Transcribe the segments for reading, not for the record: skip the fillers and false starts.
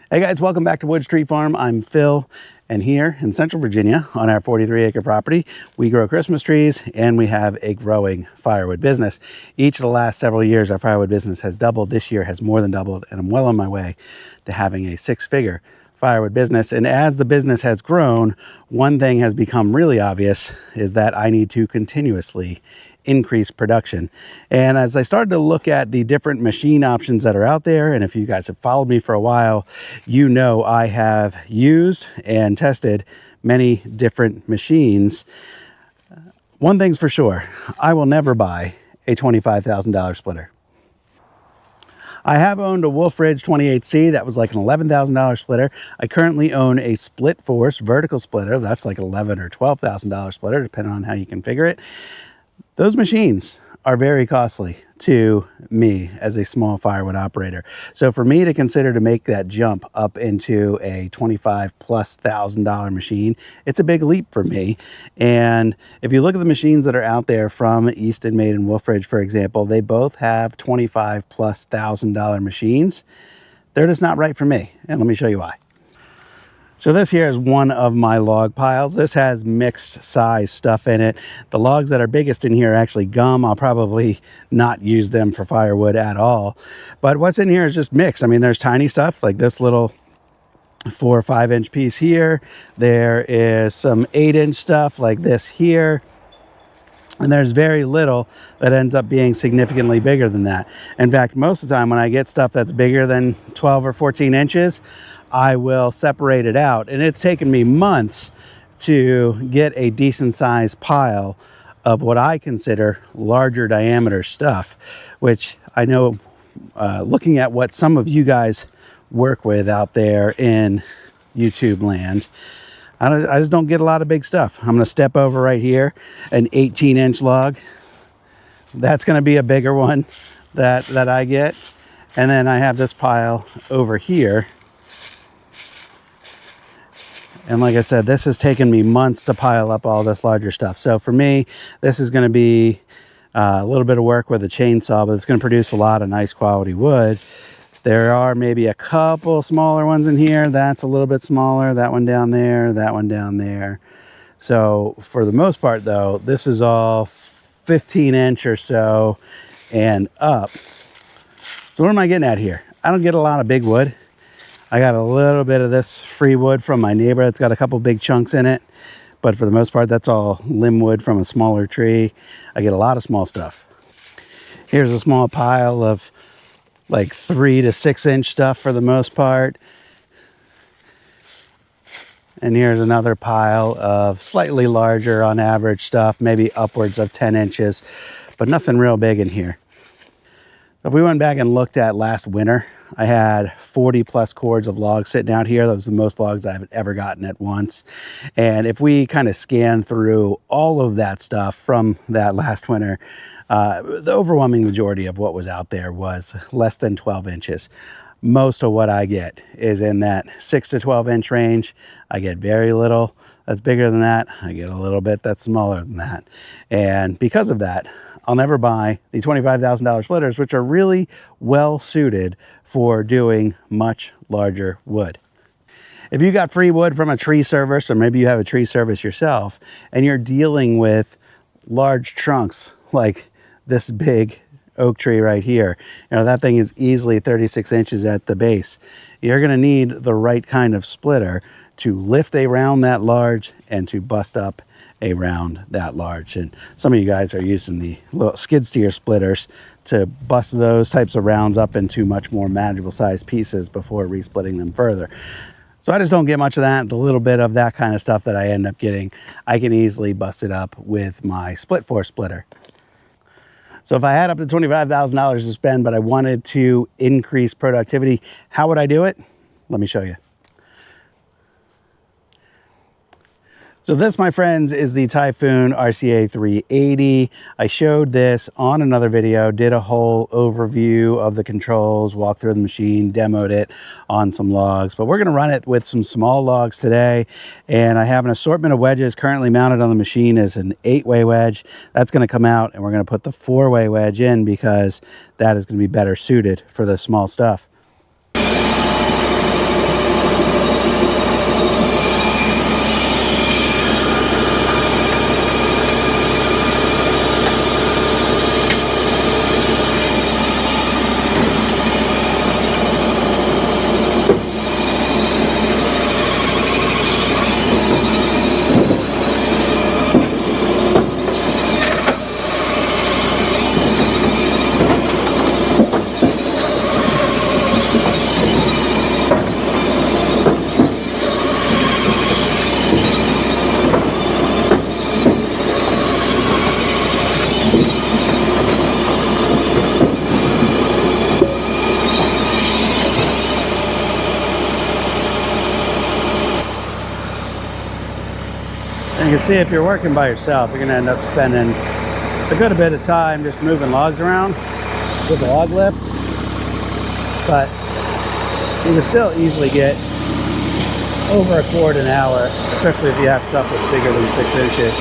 Hey guys, welcome back to Wood Street Farm. I'm Phil, and here in Central Virginia on our 43-acre property, we grow Christmas trees and we have a growing firewood business. Each of the last several years, our firewood business has doubled. This year has more than doubled, and I'm well on my way to having a six-figure firewood business. And as the business has grown, one thing has become really obvious is that I need to continuously increase production. And as I started to look at the different machine options that are out there, and if you guys have followed me for a while, you know I have used and tested many different machines. One thing's for sure, I will never buy a $25,000 splitter. I have owned a Wolf Ridge 28C. That was like an $11,000 splitter. I currently own a Split Force vertical splitter. That's like an $11,000 or $12,000 splitter, depending on how you configure it. Those machines are very costly to me as a small firewood operator. So for me to consider to make that jump up into a $25,000+ machine, it's a big leap for me. And if you look at the machines that are out there from Easton Made and Wolf Ridge, for example, they both have $25,000+ machines. They're just not right for me. And let me show you why. So this here is one of my log piles. This has mixed size stuff in it. The logs that are biggest in here are actually gum. I'll probably not use them for firewood at all. But what's in here is just mixed. I mean, there's tiny stuff like this little 4 or 5 inch piece here. There is some 8-inch stuff like this here. And there's very little that ends up being significantly bigger than that. In fact, most of the time when I get stuff that's bigger than 12 or 14 inches, I will separate it out. And it's taken me months to get a decent sized pile of what I consider larger diameter stuff, which I know looking at what some of you guys work with out there in YouTube land, I just don't get a lot of big stuff. I'm going to step over right here, an 18-inch log. That's going to be a bigger one that I get. And then I have this pile over here. And like I said, this has taken me months to pile up all this larger stuff. So for me, this is going to be a little bit of work with a chainsaw, but it's going to produce a lot of nice quality wood. There are maybe a couple smaller ones in here. That's a little bit smaller. That one down there, that one down there. So for the most part, though, this is all 15-inch or so and up. So what am I getting at here? I don't get a lot of big wood. I got a little bit of this free wood from my neighbor. It's got a couple big chunks in it. But for the most part, that's all limb wood from a smaller tree. I get a lot of small stuff. Here's a small pile of like 3 to 6 inch stuff for the most part. And here's another pile of slightly larger on average stuff, maybe upwards of 10 inches, but nothing real big in here. If we went back and looked at last winter, I had 40+ cords of logs sitting out here. That was the most logs I've ever gotten at once. And if we kind of scan through all of that stuff from that last winter, the overwhelming majority of what was out there was less than 12 inches. Most of what I get is in that 6 to 12 inch range. I get very little that's bigger than that. I get a little bit that's smaller than that. And because of that, I'll never buy the $25,000 splitters, which are really well suited for doing much larger wood. If you got free wood from a tree service, or maybe you have a tree service yourself, and you're dealing with large trunks like this big oak tree right here, you know, that thing is easily 36 inches at the base. You're going to need the right kind of splitter to lift a round that large and to bust up a round that large. And some of you guys are using the little skid steer splitters to bust those types of rounds up into much more manageable sized pieces before resplitting them further. So I just don't get much of that. The little bit of that kind of stuff that I end up getting, I can easily bust it up with my Split Force splitter. So if I had up to $25,000 to spend, but I wanted to increase productivity, how would I do it? Let me show you. So this, my friends, is the Typhoon RCA 380. I showed this on another video, did a whole overview of the controls, walked through the machine, demoed it on some logs. But we're going to run it with some small logs today. And I have an assortment of wedges currently mounted on the machine as an 8-way wedge. That's going to come out, and we're going to put the 4-way wedge in because that is going to be better suited for the small stuff. can see if you're working by yourself, you're going to end up spending a good bit of time just moving logs around with the log lift. But you can still easily get over a cord an hour, especially if you have stuff that's bigger than 6 inches.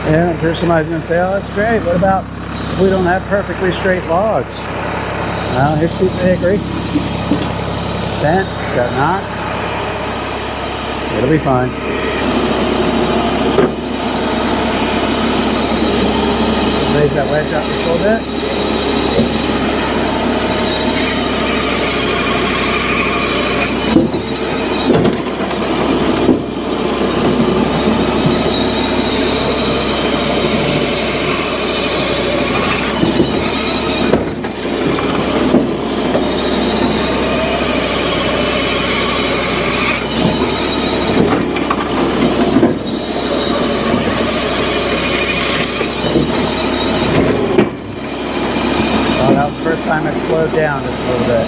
Yeah, I'm sure somebody's going to say, oh, that's great. What about if we don't have perfectly straight logs? Well, here's a piece of hickory. It's bent. It's got knots. It'll be fine. Raise that wedge up just a little bit. That was the first time it slowed down just a little bit.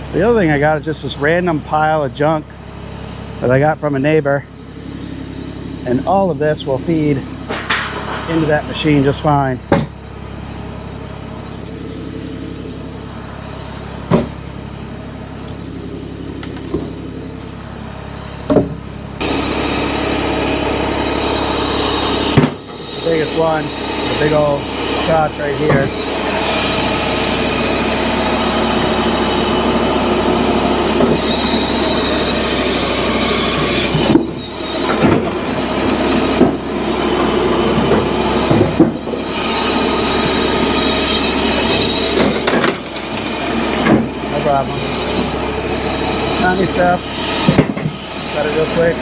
So the other thing I got is just this random pile of junk that I got from a neighbor. And all of this will feed into that machine just fine. This is the biggest one, the big old crotch right here. Problem. Tiny stuff. Got it real quick.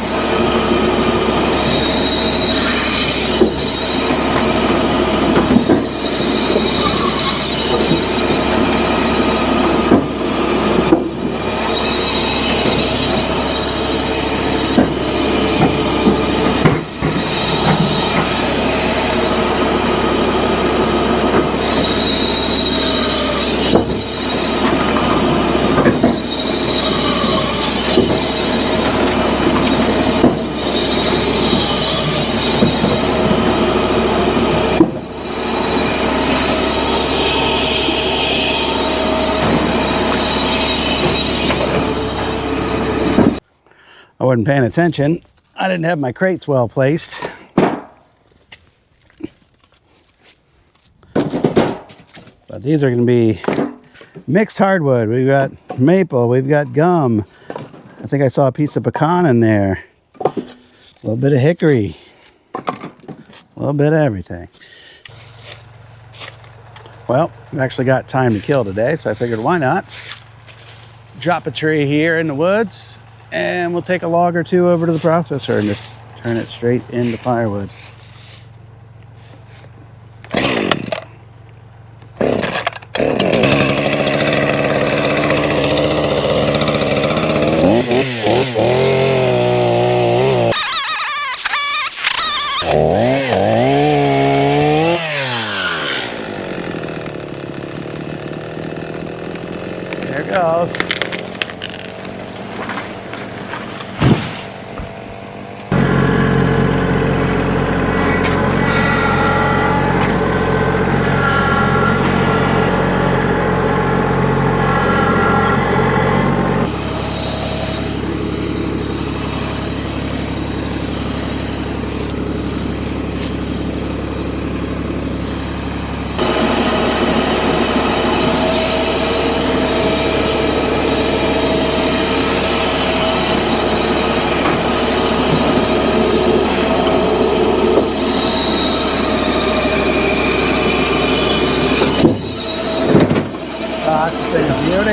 I wasn't paying attention. I didn't have my crates well placed. But these are going to be mixed hardwood. We've got maple, we've got gum. I think I saw a piece of pecan in there. A little bit of hickory. A little bit of everything. Well, I've actually got time to kill today, so I figured why not drop a tree here in the woods, and we'll take a log or two over to the processor and just turn it straight into firewood.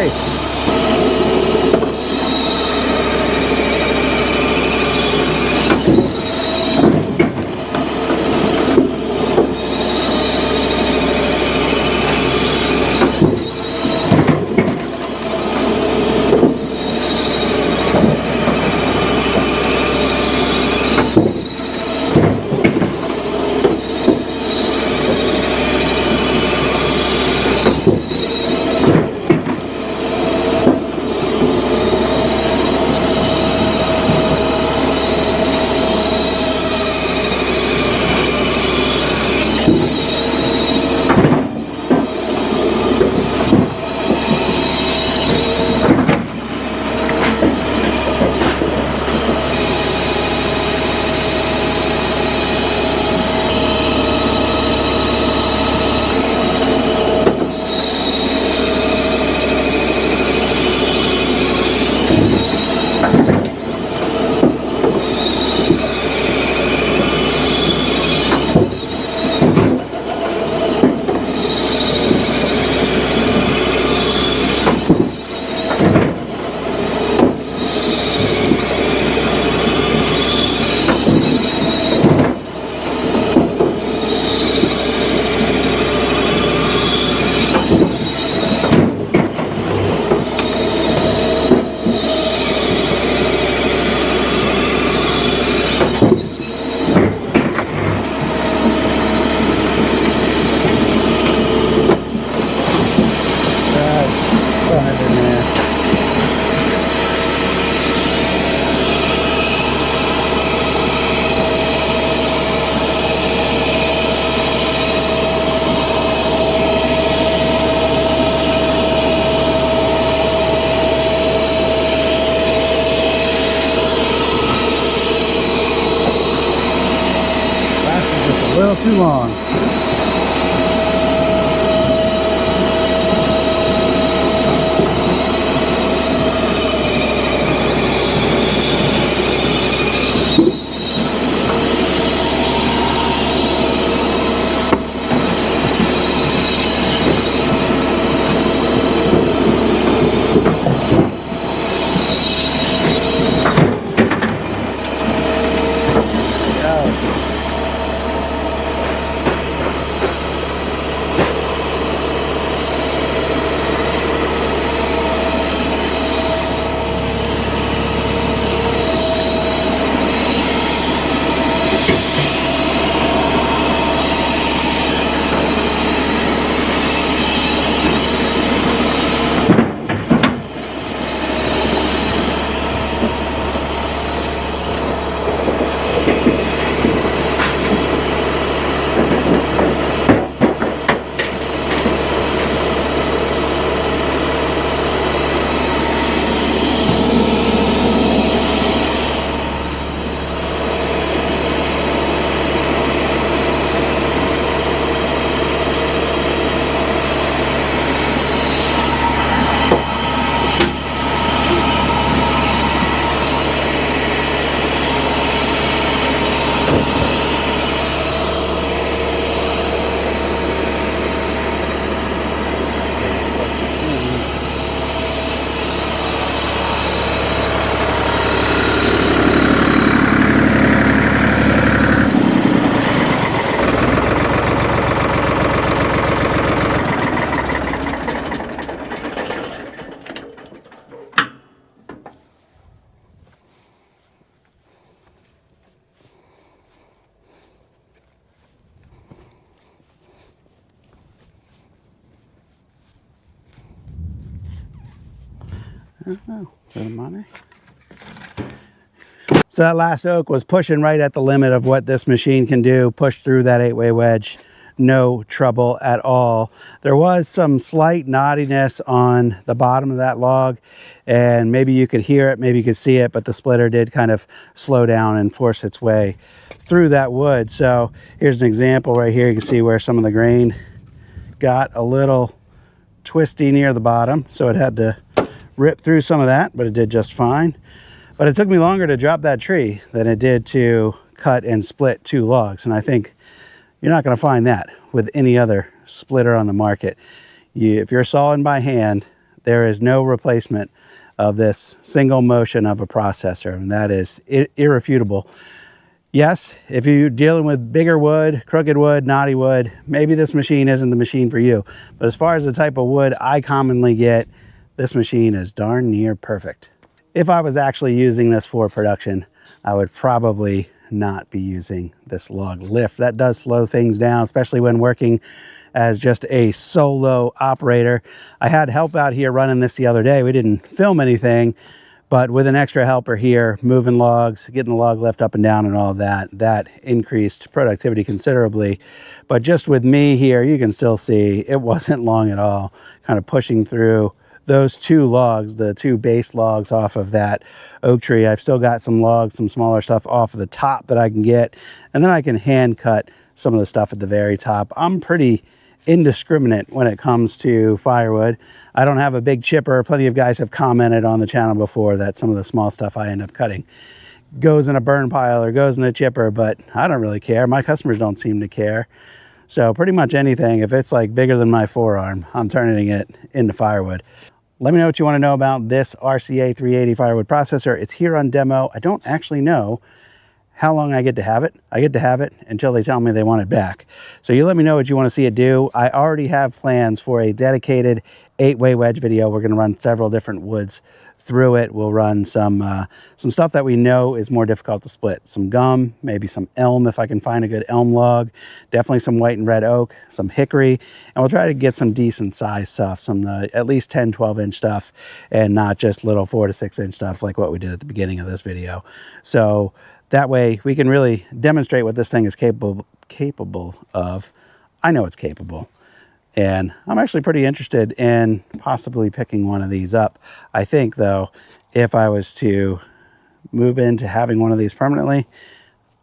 tree. A little too long. Oh, is that a money? So that last oak was pushing right at the limit of what this machine can do, push through that 8-way wedge, no trouble at all. There was some slight knottiness on the bottom of that log, and maybe you could hear it, maybe you could see it, but the splitter did kind of slow down and force its way through that wood. So here's an example right here. You can see where some of the grain got a little twisty near the bottom, so it had to rip through some of that, but it did just fine. But it took me longer to drop that tree than it did to cut and split 2 logs, and I think you're not going to find that with any other splitter on the market. If you're sawing by hand, there is no replacement of this single motion of a processor, and that is irrefutable. Yes, if you're dealing with bigger wood, crooked wood, knotty wood, maybe this machine isn't the machine for you. But as far as the type of wood I commonly get, this machine is darn near perfect. If I was actually using this for production, I would probably not be using this log lift. That does slow things down, especially when working as just a solo operator. I had help out here running this the other day. We didn't film anything, but with an extra helper here, moving logs, getting the log lift up and down and all of that, that increased productivity considerably. But just with me here, you can still see it wasn't long at all, kind of pushing through those two logs, the two base logs off of that oak tree. I've still got some logs, some smaller stuff off of the top that I can get, and then I can hand cut some of the stuff at the very top. I'm pretty indiscriminate when it comes to firewood. I don't have a big chipper. Plenty of guys have commented on the channel before that some of the small stuff I end up cutting goes in a burn pile or goes in a chipper, but I don't really care. My customers don't seem to care. So pretty much anything, if it's like bigger than my forearm, I'm turning it into firewood. Let me know what you want to know about this RCA 380 firewood processor. It's here on demo. I don't actually know how long I get to have it. I get to have it until they tell me they want it back. So you let me know what you want to see it do. I already have plans for a dedicated 8-way wedge video. We're going to run several different woods through it. We'll run some stuff that we know is more difficult to split. Some gum, maybe some elm if I can find a good elm log. Definitely some white and red oak, some hickory. And we'll try to get some decent size stuff, some at least 10, 12-inch stuff, and not just little 4 to 6-inch stuff like what we did at the beginning of this video. So that way we can really demonstrate what this thing is capable of. I know it's capable. And I'm actually pretty interested in possibly picking one of these up. I think, though, if I was to move into having one of these permanently,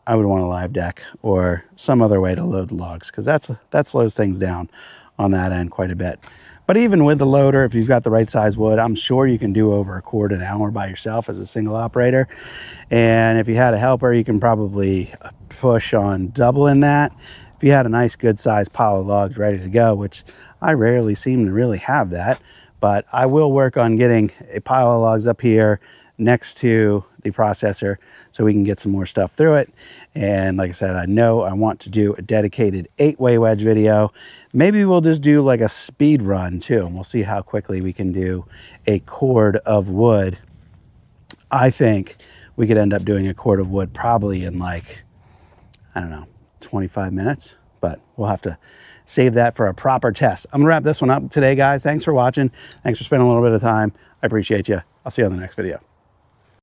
I would want a live deck or some other way to load the logs, because that slows things down on that end quite a bit. But even with the loader, if you've got the right size wood, I'm sure you can do over a cord an hour by yourself as a single operator. And if you had a helper, you can probably push on doubling that. If you had a nice good sized pile of logs ready to go, which I rarely seem to really have that, but I will work on getting a pile of logs up here next to the processor so we can get some more stuff through it. And like I said, I know I want to do a dedicated 8-way wedge video. Maybe we'll just do like a speed run too, and we'll see how quickly we can do a cord of wood. I think we could end up doing a cord of wood probably in like, I don't know, 25 minutes, but we'll have to save that for a proper test. I'm gonna wrap this one up today, guys. Thanks for watching. Thanks for spending a little bit of time. I appreciate you. I'll see you on the next video.